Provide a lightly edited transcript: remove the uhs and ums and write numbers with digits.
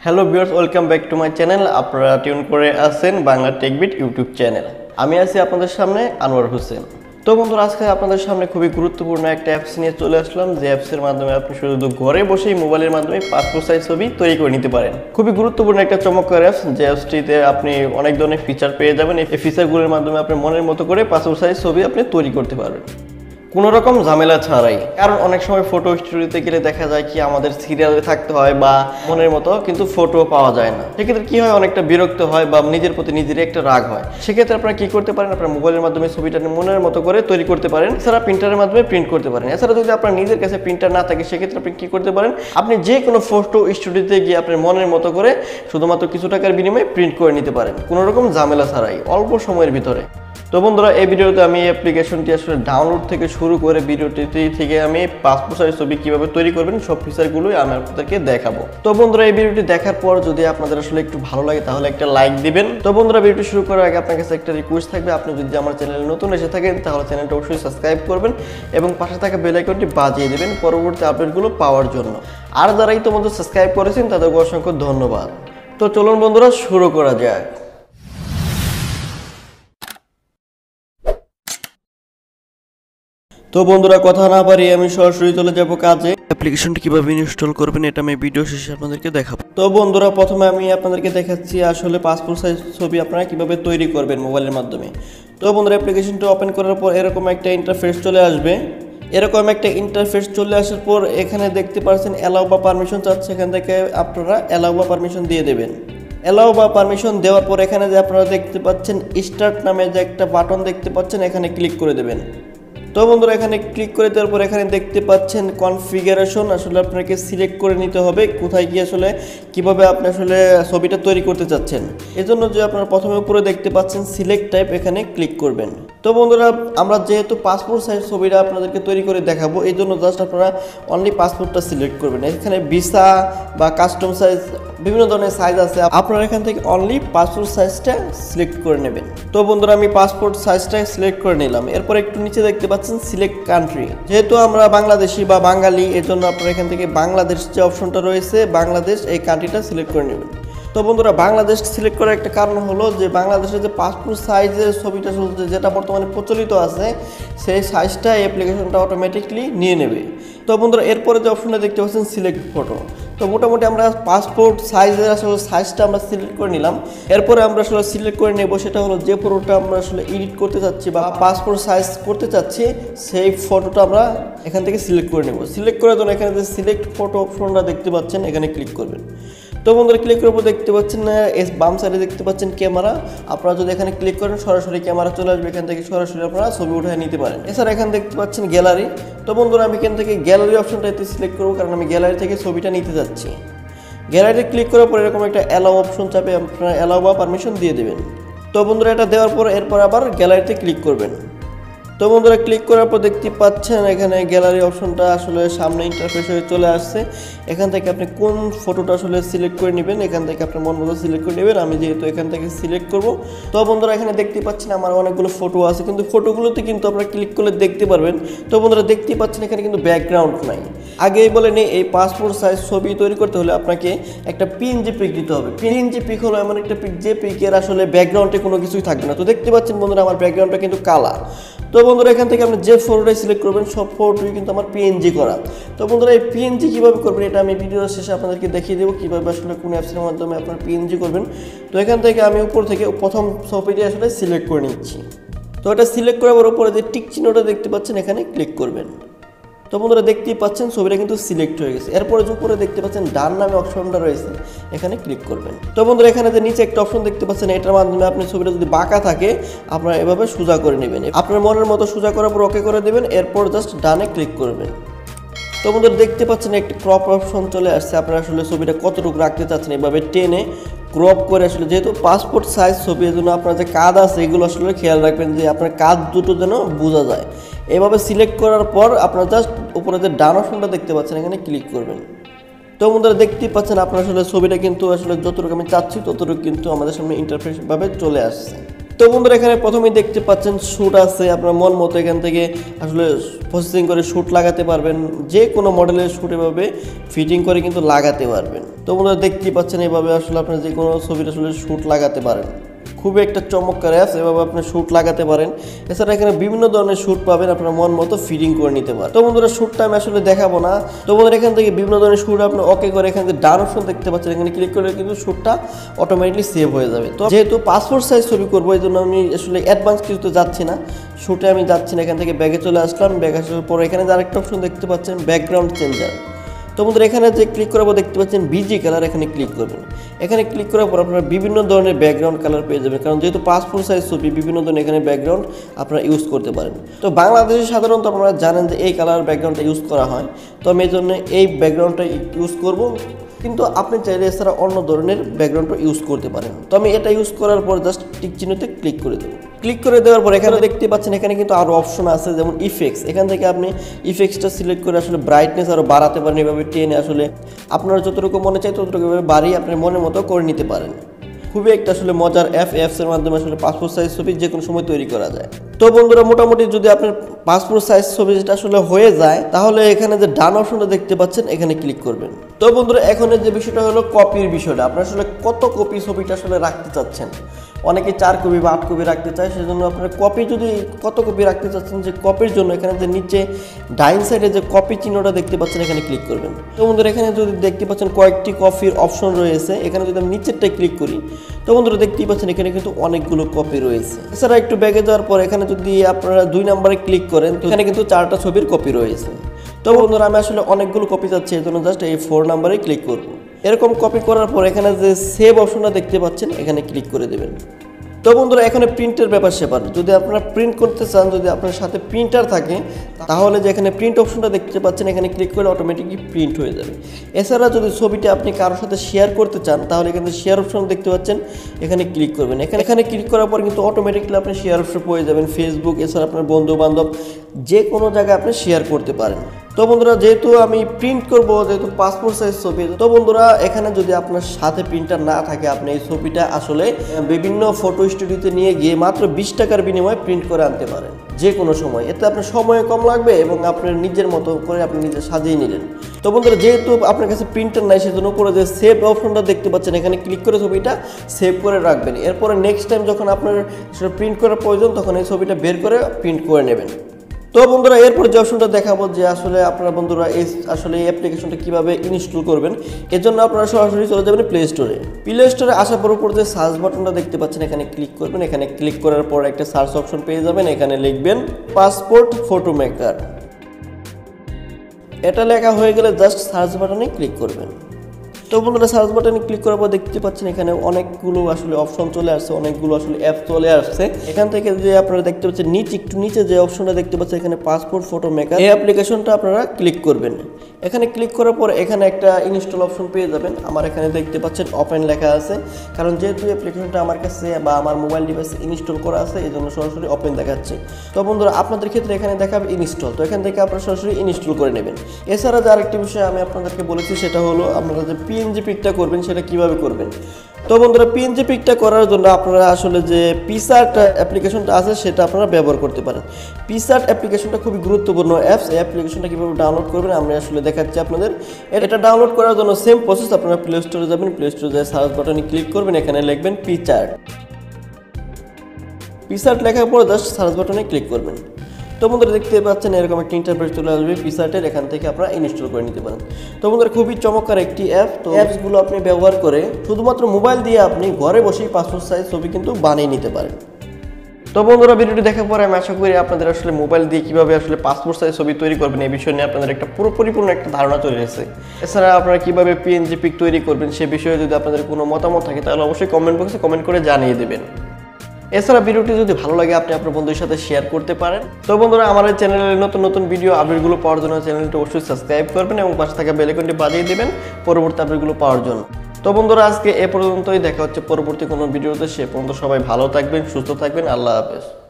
Hello viewers, welcome back to my channel. আপনারা tune করে আছেন বাংলা টেকবিট ইউটিউব চ্যানেল। আমি আছি আপনাদের সামনে আনোয়ার হোসেন। তো বন্ধুরা, আজকে আপনাদের সামনে খুবই গুরুত্বপূর্ণ একটা অ্যাপস নিয়ে চলে আসলাম, যে অ্যাপসের মাধ্যমে আপনি শুধু ঘরে বসেই মোবাইলের মাধ্যমে পাসপোর্ট সাইজ ছবি তৈরি করে নিতে পারেন। খুবই গুরুত্বপূর্ণ একটা চমৎকার অ্যাপস, যে অ্যাপসটিতে আপনি অনেক ধরনের ফিচার পেয়ে যাবেন। এই ফিচারগুলোর মাধ্যমে আপনি মনের মতো করে পাসপোর্ট সাইজ ছবি আপনি তৈরি করতে পারবেন কোনো রকম ঝামেলা ছাড়াই। কারণ অনেক সময় ফটো স্টুডিওতে গেলে দেখা যায় কি আমাদের সিরিয়ালে থাকতে হয় বা মনের মতো কিন্তু ফটো পাওয়া যায় না। সেক্ষেত্রে কি হয়, অনেকটা বিরক্ত হয় বা নিজের প্রতি নিজেরই একটা রাগ হয়। সেক্ষেত্রে আপনারা কি করতে পারেন, আপনার মোবাইলের মাধ্যমে ছবিটা মনের মতো করে তৈরি করতে পারেন। এছাড়া প্রিন্টারের মাধ্যমে প্রিন্ট করতে পারেন। এছাড়া যদি আপনার নিজের কাছে প্রিন্টার না থাকে, সেক্ষেত্রে আপনি কি করতে পারেন, আপনি যে কোনো ফটো স্টুডিওতে গিয়ে আপনার মনের মতো করে শুধুমাত্র কিছু টাকার বিনিময়ে প্রিন্ট করে নিতে পারেন কোনো রকম ঝামেলা ছাড়াই, অল্প সময়ের ভিতরে। তো বন্ধুরা, এই ভিডিওতে আমি অ্যাপ্লিকেশনটি আসলে ডাউনলোড থেকে শুরু করে ভিডিওটি থেকে আমি পাসপোর্ট সাইজ ছবি কিভাবে তৈরি করবেন সব ফিচারগুলোই আমি আপনাদেরকে দেখাবো। তো বন্ধুরা, এই ভিডিওটি দেখার পর যদি আপনাদের আসলে একটু ভালো লাগে তাহলে একটা লাইক দিবেন। তো বন্ধুরা, ভিডিওটি শুরু করার আগে আপনার কাছে একটা রিকোয়েস্ট থাকবে, আপনি যদি আমার চ্যানেলে নতুন এসে থাকেন তাহলে চ্যানেলটা অবশ্যই সাবস্ক্রাইব করবেন এবং পাশে থাকা বেল আইকনটি বাজিয়ে দেবেন পরবর্তী আপডেটগুলো পাওয়ার জন্য। আর যারা ইতিমধ্যে সাবস্ক্রাইব করেছেন তাদেরকে অসংখ্য ধন্যবাদ। তো চলুন বন্ধুরা, শুরু করা যাক। তো বন্ধুরা, কথা না পারি আমি সরাসরি চলে যাব কাজে। অ্যাপ্লিকেশনটি কিভাবে ইনস্টল করবেন এটা আমি ভিডিও শেষে আপনাদেরকে দেখাবো। তো বন্ধুরা, প্রথমে আমি আপনাদেরকে দেখাচ্ছি আসলে পাসপোর্ট সাইজ ছবি আপনারা কিভাবে তৈরি করবেন মোবাইলের মাধ্যমে। তো বন্ধুরা, অ্যাপ্লিকেশনটি ওপেন করার পর এরকম একটা ইন্টারফেস চলে আসবে। এরকম একটা ইন্টারফেস চলে আসার পর এখানে দেখতে পাচ্ছেন অ্যালাউ বা পারমিশন চাচ্ছে। এখান থেকে আপনারা অ্যালাউ বা পারমিশন দিয়ে দেবেন। অ্যালাউ বা পারমিশন দেওয়ার পর এখানে যে আপনারা দেখতে পাচ্ছেন স্টার্ট নামে যে একটা বাটন দেখতে পাচ্ছেন, এখানে ক্লিক করে দেবেন। তো বন্ধুরা, এখানে ক্লিক করে দেওয়ার পর এখানে দেখতে পাচ্ছেন কনফিগারেশন। আসলে আপনাকে সিলেক্ট করে নিতে হবে কোথায় গিয়ে আসলে কিভাবে আপনি আসলে ছবিটা তৈরি করতে চাচ্ছেন। এজন্য যে আপনারা প্রথমে উপরে দেখতে পাচ্ছেন সিলেক্ট টাইপ, এখানে ক্লিক করবেন। তো বন্ধুরা, আমরা যেহেতু পাসপোর্ট সাইজ ছবিটা আপনাদেরকে তৈরি করে দেখাবো, এই জন্য জাস্ট আপনারা অনলি পাসপোর্টটা সিলেক্ট করবেন। এখানে ভিসা বা কাস্টম সাইজ বিভিন্ন ধরনের সাইজ আছে, আপনারা এখান থেকে অনলি পাসপোর্ট সাইজটা সিলেক্ট করে নেবেন। তো বন্ধুরা, আমি পাসপোর্ট সাইজটা সিলেক্ট করে নিলাম। এরপর একটু নিচে দেখতে পাচ্ছেন সিলেক্ট কান্ট্রি। যেহেতু আমরা বাংলাদেশি বা বাঙালি, এর জন্য আপনারা এখান থেকে বাংলাদেশ যে অপশনটা রয়েছে বাংলাদেশ, এই কান্ট্রিটা সিলেক্ট করে নেবেন। তো বন্ধুরা, বাংলাদেশ সিলেক্ট করার একটা কারণ হলো যে বাংলাদেশের যে পাসপোর্ট সাইজের ছবিটা চলছে, যেটা বর্তমানে প্রচলিত আছে, সেই সাইজটা অ্যাপ্লিকেশনটা অটোমেটিকলি নিয়ে নেবে। তো বন্ধুরা, এরপরে যে অপশনটা দেখতে পাচ্ছেন সিলেক্ট ফটো। তো মোটামুটি আমরা পাসপোর্ট সাইজের আসলে সাইজটা আমরা সিলেক্ট করে নিলাম। এরপরে আমরা আসলে সিলেক্ট করে নেব সেটা হলো যে ফটোটা আমরা আসলে এডিট করতে চাচ্ছি বা পাসপোর্ট সাইজ করতে চাচ্ছি, সেই ফটোটা আমরা এখান থেকে সিলেক্ট করে নেব। সিলেক্ট করার জন্য এখানে যে সিলেক্ট ফটো অপশনটা দেখতে পাচ্ছেন, এখানে ক্লিক করবেন। তো বন্ধুরা, ক্লিক করার পর দেখতে পাচ্ছেন বাম সাইডে দেখতে পাচ্ছেন ক্যামেরা। আপনারা যদি এখানে ক্লিক করেন সরাসরি ক্যামেরা চলে আসবে, এখান থেকে সরাসরি আপনারা ছবি উঠিয়ে নিতে পারেন। এছাড়া এখানে দেখতে পাচ্ছেন গ্যালারি। তো বন্ধুরা, আমি এখান থেকে গ্যালারি অপশনটা এতে সিলেক্ট করবো, কারণ আমি গ্যালারি থেকে ছবিটা নিতে যাচ্ছি। গ্যালারিতে ক্লিক করার পর এরকম একটা অ্যালাউ অপশন চাপে আপনারা অ্যালাউ বা পারমিশন দিয়ে দেবেন। তো বন্ধুরা, এটা দেওয়ার পর এরপর আবার গ্যালারিতে ক্লিক করবেন। তো বন্ধুরা, ক্লিক করার পর দেখতে পাচ্ছেন এখানে গ্যালারি অপশনটা আসলে সামনে ইন্টারফেস হয়ে চলে আসছে। এখান থেকে আপনি কোন ফটোটা আসলে সিলেক্ট করে নেবেন, এখান থেকে আপনার মন মতো সিলেক্ট করে নেবেন। আমি যেহেতু এখান থেকে সিলেক্ট করব। তো বন্ধুরা, এখানে দেখতে পাচ্ছেন আমার অনেকগুলো ফটো আছে, কিন্তু ফটোগুলোতে কিন্তু আপনারা ক্লিক করলে দেখতে পারবেন। তো বন্ধুরা, দেখতে পাচ্ছেন এখানে কিন্তু ব্যাকগ্রাউন্ড নাই। আগেই বলে নেই, এই পাসপোর্ট সাইজ ছবি তৈরি করতে হলে আপনাকে একটা পিএনজি পিক দিতে হবে। পিএনজি পিক হলো এমন একটা পিক যে পিকের আসলে ব্যাকগ্রাউন্ডে কোনো কিছুই থাকবে না। তো দেখতে পাচ্ছেন বন্ধুরা, আমার ব্যাকগ্রাউন্ডটা কিন্তু কালা। তো বন্ধুরা, এখান থেকে আপনি যে ফটোটাই সিলেক্ট করবেন সব ফটোই কিন্তু আমার পিএনজি করা। তো বন্ধুরা, এই পিএনজি কীভাবে করবেন এটা আমি ভিডিওর শেষে আপনাদেরকে দেখিয়ে দেবো, কীভাবে আসলে কোন অ্যাপসের মাধ্যমে আপনার পিএনজি করবেন। তো এখান থেকে আমি উপর থেকে প্রথম ছবিটি আসলে সিলেক্ট করে নিচ্ছি। তো এটা সিলেক্ট করার পর উপরে যে টিক চিহ্নটা দেখতে পাচ্ছেন, এখানে ক্লিক করবেন। তো বন্ধুরা, দেখতেই পাচ্ছেন ছবিটা কিন্তু সিলেক্ট হয়ে গেছে। এরপরে যে উপরে দেখতে পাচ্ছেন ডান নামে অপশনটা রয়েছে, এখানে ক্লিক করবেন। তো বন্ধুরা, এখানে যে নিচে একটা অপশন দেখতে পাচ্ছেন, এটার মাধ্যমে আপনি ছবিটা যদি বাঁকা থাকে আপনারা এভাবে সোজা করে নেবেন। আপনার মনের মতো সোজা করার পর ওকে করে দেবেন। এরপর জাস্ট ডানে ক্লিক করবেন। তো বন্ধুরা, দেখতে পাচ্ছেন একটি ক্রপ অপশন চলে আসছে। আপনারা আসলে ছবিটা কতটুকু রাখতে চাচ্ছেন এভাবে টেনে ক্রপ করে আসলে, যেহেতু পাসপোর্ট সাইজ ছবি, এর জন্য আপনার যে কাঁধ আছে এগুলো আসলে খেয়াল রাখবেন যে আপনার কাঁধ দুটো যেন বোঝা যায়। এভাবে সিলেক্ট করার পর আপনারা জাস্ট উপরে যে ডান অপশনটা দেখতে পাচ্ছেন, এখানে ক্লিক করবেন। তো বন্ধুরা, দেখতেই পাচ্ছেন আপনার আসলে ছবিটা কিন্তু আসলে যতটুকু আমি চাচ্ছি ততটুকু কিন্তু আমাদের সামনে ইন্টারফেস ভাবে চলে আসছে। তো বন্ধুরা এখানে প্রথমেই দেখতে পাচ্ছেন শ্যুট আছে, আপনার মন মতো এখান থেকে আসলে প্রসেসিং করে শ্যুট লাগাতে পারবেন, যে কোনো মডেলের শ্যুট এভাবে ফিটিং করে কিন্তু লাগাতে পারবেন। তো বন্ধুরা দেখতেই পাচ্ছেন এভাবে আসলে আপনার যে কোনো ছবির আসলে শ্যুট লাগাতে পারেন। খুবই একটা চমৎকার অ্যাপস, এভাবে আপনি শ্যুট লাগাতে পারেন। এছাড়া এখানে বিভিন্ন ধরনের শ্যুট পাবেন, আপনার মন মতো ফিটিং করে নিতে পারেন। তো বন্ধুরা শ্যুটটা আমি আসলে দেখাবো না। তো বন্ধুরা এখান থেকে বিভিন্ন ধরনের শ্যুট আপনি ওকে করে এখান থেকে ডান অপশন দেখতে পাচ্ছেন, এখানে ক্লিক করলে কিন্তু শ্যুটটা অটোমেটিকলি সেভ হয়ে যাবে। তো যেহেতু পাসপোর্ট সাইজ ছবি করবো এই জন্য আমি আসলে অ্যাডভান্স কিছুতে যাচ্ছি না, শ্যুটে আমি যাচ্ছি না। এখান থেকে ব্যাগে চলে আসলাম, ব্যাগ আসার পর এখানে যে আরেকটা অপশন দেখতে পাচ্ছেন ব্যাকগ্রাউন্ড চেঞ্জার। তো বন্ধুরা এখানে যে ক্লিক করাবো দেখতে পাচ্ছেন বিজি কালার, এখানে ক্লিক করবেন। এখানে ক্লিক করার পর আপনারা বিভিন্ন ধরনের ব্যাকগ্রাউন্ড কালার পেয়ে যাবেন, কারণ যেহেতু পাসপোর্ট সাইজ ছবি বিভিন্ন ধরনের এখানে ব্যাকগ্রাউন্ড আপনারা ইউজ করতে পারেন। তো বাংলাদেশে সাধারণত আপনারা জানেন যে এই কালার ব্যাকগ্রাউন্ডটা ইউজ করা হয়, তো আমি এই জন্য এই ব্যাকগ্রাউন্ডটা ইউজ করব। কিন্তু আপনি চাইলে এছাড়া অন্য ধরনের ব্যাকগ্রাউন্ডটা ইউজ করতে পারেন। তো আমি এটা ইউজ করার পর জাস্ট টিক চিহ্নতে ক্লিক করে দেবো। ক্লিক করে দেওয়ার পর এখানে দেখতে পাচ্ছেন এখানে কিন্তু আরও অপশন আছে, যেমন ইফেক্টস। এখান থেকে আপনি ইফেক্টসটা সিলেক্ট করে আসলে ব্রাইটনেস আরও বাড়াতে পারেন, এভাবে টেনে আসলে আপনার যতটুকু মনে চাই ততটুকু এভাবে বাড়িয়ে আপনি মনের মতো করে নিতে পারেন। খুবই একটা আসলে মজার অ্যাপসের মাধ্যমে আসলে পাসপোর্ট সাইজ ছবি যে কোনো সময় তৈরি করা যায়। তো বন্ধুরা মোটামুটি যদি আপনার পাসপোর্ট সাইজ ছবি যেটা আসলে হয়ে যায়, তাহলে এখানে যে ডান অপশনটা দেখতে পাচ্ছেন এখানে ক্লিক করবেন। তো বন্ধুরা এখন যে বিষয়টা হলো কপির বিষয়টা, আপনার আসলে কত কপি ছবিটা আসলে রাখতে চাচ্ছেন। অনেকে 4 কপি বা 8 কপি রাখতে চায়, সেজন্য আপনার কপি যদি কত কপি রাখতে চাচ্ছেন, যে কপির জন্য এখানে যে নিচে ডাইন সাইডে যে কপি চিহ্নটা দেখতে পাচ্ছেন এখানে ক্লিক করবেন। তো বন্ধুরা এখানে যদি দেখতে পাচ্ছেন কয়েকটি কপির অপশন রয়েছে, এখানে যদি আমি নিচেরটায় ক্লিক করি, তো বন্ধুরা দেখতেই পাচ্ছেন এখানে কিন্তু অনেকগুলো কপি রয়েছে। এছাড়া একটু ব্যাগে যাওয়ার পর এখানে যদি আপনারা 2 নম্বরে ক্লিক করেন, তো এখানে কিন্তু 4টা ছবির কপি রয়েছে। তো বন্ধুরা আমি আসলে অনেকগুলো কপি চাচ্ছি, এই জন্য জাস্ট এই 4 নম্বরে ক্লিক করব। এরকম কপি করার পর এখানে যে সেভ অপশনটা দেখতে পাচ্ছেন এখানে ক্লিক করে দেবেন। তো বন্ধুরা এখানে প্রিন্টের ব্যাপার সেপার, যদি আপনারা প্রিন্ট করতে চান, যদি আপনার সাথে প্রিন্টার থাকে, তাহলে যে এখানে প্রিন্ট অপশনটা দেখতে পাচ্ছেন এখানে ক্লিক করলে অটোমেটিকলি প্রিন্ট হয়ে যাবে। এছাড়া যদি ছবিটা আপনি কারোর সাথে শেয়ার করতে চান, তাহলে এখানে শেয়ার অপশন দেখতে পাচ্ছেন এখানে ক্লিক করবেন। এখানে ক্লিক করার পর কিন্তু অটোমেটিকলি আপনি শেয়ার অপশন পেয়ে যাবেন। ফেসবুক এছাড়া আপনার বন্ধু বান্ধব যে কোনো জায়গায় আপনি শেয়ার করতে পারেন। তো বন্ধুরা যেহেতু আমি প্রিন্ট করব, যেহেতু পাসপোর্ট সাইজ ছবি, তো বন্ধুরা এখানে যদি আপনার সাথে প্রিন্টার না থাকে, আপনি এই ছবিটা আসলে বিভিন্ন ফটো স্টুডিওতে নিয়ে গিয়ে মাত্র 20 টাকার বিনিময়ে প্রিন্ট করে আনতে পারেন যে কোনো সময়। এতে আপনার সময় কম লাগবে এবং আপনার নিজের মতো করে আপনি নিজে সাজিয়ে নিলেন। তো বন্ধুরা যেহেতু আপনার কাছে প্রিন্টার নাই, সেজন্য উপরে যে সেভ অপশনটা দেখতে পাচ্ছেন এখানে ক্লিক করে ছবিটা সেভ করে রাখবেন। এরপরে নেক্সট টাইম যখন আপনার প্রিন্ট করার প্রয়োজন, তখন এই ছবিটা বের করে প্রিন্ট করে নেবেন। তো বন্ধুরা এরপর যে অপশনটা দেখাবো, যে আসলে আপনারা বন্ধুরা আসলে এই অ্যাপ্লিকেশনটা কীভাবে ইনস্টল করবেন, এর জন্য আপনারা সরাসরি চলে যাবেন প্লে স্টোরে। প্লে স্টোরে আসার পর উপর যে সার্চ বাটনটা দেখতে পাচ্ছেন এখানে ক্লিক করবেন। এখানে ক্লিক করার পর একটা সার্চ অপশন পেয়ে যাবেন, এখানে লিখবেন পাসপোর্ট ফটো মেকার। এটা লেখা হয়ে গেলে জাস্ট সার্চ বাটনে ক্লিক করবেন। তো বন্ধুরা সার্চ বাটনে ক্লিক করার পর দেখতে পাচ্ছেন এখানে অনেকগুলো আসলে অপশন চলে আসছে, অনেকগুলো আসলে অ্যাপ চলে আসছে। এখান থেকে যে আপনারা দেখতে পাচ্ছেন একটু নিচে যে অপশনটা দেখতে পাচ্ছেন এখানে পাসপোর্ট ফটো মেকার, এই অ্যাপ্লিকেশনটা আপনারা ক্লিক করবেন। এখানে ক্লিক করার পর এখানে একটা ইনস্টল অপশন পেয়ে যাবেন। আমার এখানে দেখতে পাচ্ছেন ওপেন লেখা আছে, কারণ যেহেতু অ্যাপ্লিকেশনটা আমার কাছে বা আমার মোবাইল ডিভাইসে ইনস্টল করা আছে, এই জন্য সরাসরি ওপেন দেখাচ্ছে। তো বন্ধুরা আপনাদের ক্ষেত্রে এখানে দেখাবে ইনস্টল, তো এখান থেকে আপনারা সরাসরি ইনস্টল করে নেবেন। এছাড়া যে আরেকটি বিষয় আমি আপনাদেরকে বলেছি, সেটা হলো আপনারা যে পিএনজি পিকটা করবেন সেটা কিভাবে করবেন। তো বন্ধুরা পিএনজি পিকটা করার জন্য আপনারা আসলে যে পিকচার্ট অ্যাপ্লিকেশনটা আছে সেটা আপনারা ব্যবহার করতে পারেন। পিকচার্ট অ্যাপ্লিকেশনটা খুবই গুরুত্বপূর্ণ অ্যাপস। এই অ্যাপ্লিকেশনটা কীভাবে ডাউনলোড করবেন আমরা আসলে দেখাচ্ছি আপনাদের। এটা ডাউনলোড করার জন্য সেম প্রসেস, আপনারা প্লে স্টোরে যাবেন, প্লে স্টোরে যায় সার্চ বাটনে ক্লিক করবেন, এখানে লিখবেন পিকচার্ট। পিকচার্ট লেখার পর জাস্ট সার্চ বাটনে ক্লিক করবেন। তো বন্ধুরা দেখতে পাচ্ছেন এরকম একটা ইন্টারফেস চলে আসবে পিকচার্টের, এখান থেকে আপনারা ইনস্টল করে নিতে পারেন। তো বন্ধুরা খুবই চমৎকার একটি অ্যাপ। তো অ্যাপসগুলো আপনি ব্যবহার করে শুধুমাত্র মোবাইল দিয়ে আপনি ঘরে বসেই পাসপোর্ট সাইজ ছবি কিন্তু বানিয়ে নিতে পারেন। তো বন্ধুরা ভিডিওটি দেখার পরে আমি আশা করি আপনাদের আসলে মোবাইল দিয়ে কীভাবে আসলে পাসপোর্ট সাইজ ছবি তৈরি করবেন এই বিষয় নিয়ে আপনাদের একটা পরিপূর্ণ একটা ধারণা চলে এসেছে। এছাড়া আপনারা কীভাবে পিএনজি পিক তৈরি করবেন সে বিষয়ে যদি আপনাদের কোনো মতামত থাকে, তাহলে অবশ্যই কমেন্ট বক্সে কমেন্ট করে জানিয়ে দেবেন। এছাড়া ভিডিওটি যদি ভালো লাগে আপনি আপনার বন্ধুদের সাথে শেয়ার করতে পারেন। তো বন্ধুরা আমার এই চ্যানেলের নতুন নতুন ভিডিও আপডেটগুলো পাওয়ার জন্য চ্যানেলটি অবশ্যই সাবস্ক্রাইব করবেন এবং পাশে থাকা বেল আইকনটি বাজিয়ে দেবেন পরবর্তী আপডেটগুলো পাওয়ার জন্য। তো বন্ধুরা আজকে এ পর্যন্তই, দেখা হচ্ছে পরবর্তী কোনো ভিডিওতে। সে পর্যন্ত সবাই ভালো থাকবেন, সুস্থ থাকবেন। আল্লাহ হাফেজ।